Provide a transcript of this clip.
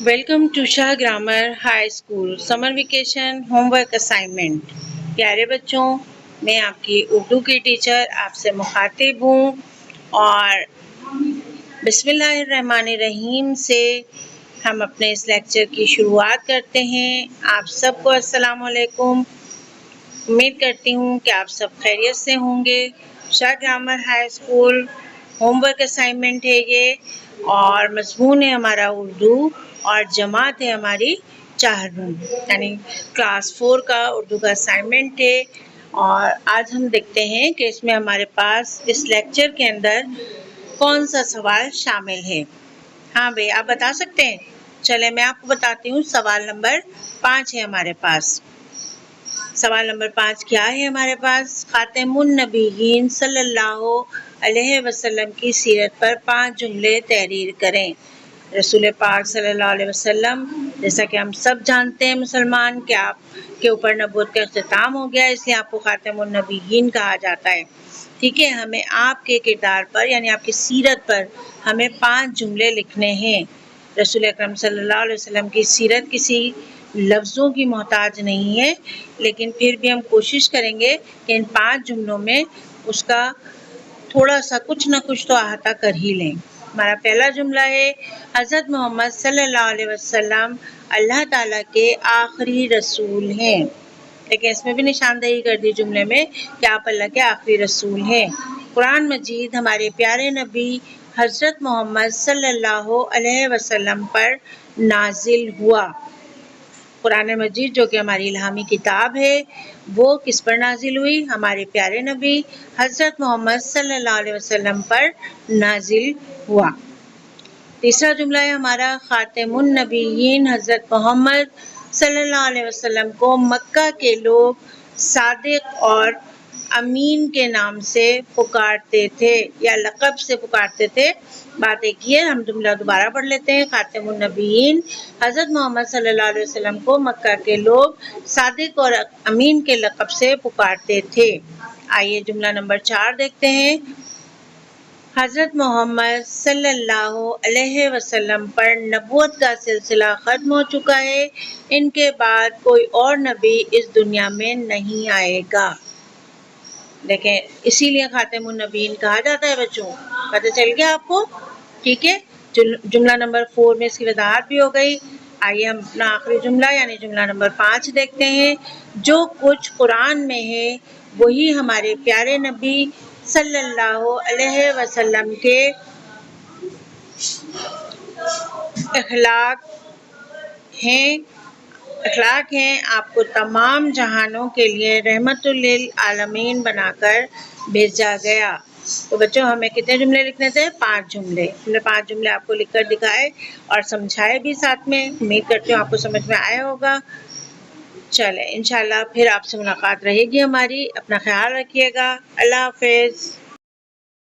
Welcome to Shah grammar high school summer vacation homework assignment. پیارے بچوں، میں آپ کی اردو کی ٹیچر آپ سے مخاطب ہوں اور بسم اللہ الرحمن الرحیم سے ہم اپنے اس لیکچر کی شروعات کرتے ہیں۔ آپ سب کو السلام علیکم۔ امید کرتی ہوں کہ آپ سب خیریت سے ہوں گے۔ Shah grammar high school homework assignment ہے یہ، اور مضمون ہے ہمارا اردو اور جماعت ہے ہماری 4 یعنی کلاس 4 کا اردو کا اسائنمنٹ ہے۔ اور آج ہم دیکھتے ہیں کہ اس میں ہمارے پاس اس لیکچر کے اندر کون سا سوال شامل ہے۔ ہاں بھئی، آپ بتا سکتے ہیں؟ چلے میں آپ کو بتاتی ہوں۔ سوال نمبر 5 ہے ہمارے پاس۔ سوال نمبر 5 کیا ہے ہمارے پاس؟ خاتم النبیین صلی اللہ علیہ وسلم کی سیرت پر 5 جملے تحریر کریں۔ رسول پاک صلی اللہ علیہ وسلم، جیسا کہ ہم سب جانتے ہیں مسلمان، کہ آپ کے اوپر نبوت کا اختتام ہو گیا، اس لیے آپ کو خاتم النبیین کہا جاتا ہے۔ ٹھیک ہے، ہمیں آپ کے کردار پر یعنی آپ کی سیرت پر ہمیں 5 جملے لکھنے ہیں۔ رسول اکرم صلی اللہ علیہ وسلم کی سیرت کسی لفظوں کی محتاج نہیں ہے، لیکن پھر بھی ہم کوشش کریں گے کہ ان 5 جملوں میں اس کا تھوڑا سا کچھ نہ کچھ تو احاطہ کر ہی لیں۔ ہمارا پہلا جملہ ہے، حضرت محمد صلی اللہ علیہ وسلم اللہ تعالیٰ کے آخری رسول ہیں۔ لیکن اس میں بھی نشاندہی کر دی جملے میں کہ آپ اللہ کے آخری رسول ہیں۔ قرآن مجید ہمارے پیارے نبی حضرت محمد صلی اللہ علیہ وسلم پر نازل ہوا۔ قرآن مجید جو کہ ہماری الہامی کتاب ہے، وہ کس پر نازل ہوئی؟ ہمارے پیارے نبی حضرت محمد صلی اللہ علیہ وسلم پر نازل ہوا۔ تیسرا جملہ ہے ہمارا، خاتم النبیین حضرت محمد صلی اللہ علیہ وسلم کو مکہ کے لوگ صادق اور امین کے نام سے پکارتے تھے یا لقب سے پکارتے تھے۔ بات ایک ہی ہے، ہم جملہ دوبارہ پڑھ لیتے ہیں۔ خاتم النبیین حضرت محمد صلی اللہ علیہ وسلم کو مکہ کے لوگ صادق اور امین کے لقب سے پکارتے تھے۔ آئیے جملہ نمبر 4 دیکھتے ہیں۔ حضرت محمد صلی اللہ علیہ وسلم پر نبوت کا سلسلہ ختم ہو چکا ہے، ان کے بعد کوئی اور نبی اس دنیا میں نہیں آئے گا۔ دیکھیں، اسی لیے خاتم النبیین کہا جاتا ہے بچوں۔ پتہ چل گیا آپ کو؟ ٹھیک ہے، جملہ نمبر 4 میں اس کی وضاحت بھی ہو گئی۔ آئیے ہم اپنا آخری جملہ یعنی جملہ نمبر 5 دیکھتے ہیں۔ جو کچھ قرآن میں ہے وہی ہمارے پیارے نبی صلی اللہ علیہ وسلم کے اخلاق ہیں، آپ کو تمام جہانوں کے لیے رحمت للعالمین بنا کر بھیجا گیا۔ تو بچوں، ہمیں کتنے جملے لکھنے تھے؟ 5 جملے۔ ہم نے 5 جملے آپ کو لکھ کر دکھائے اور سمجھائے بھی ساتھ میں۔ امید کرتی ہوں آپ کو سمجھ میں آیا ہوگا۔ چلیں، انشاءاللہ پھر آپ سے ملاقات رہے گی ہماری۔ اپنا خیال رکھیے گا۔ اللہ حافظ۔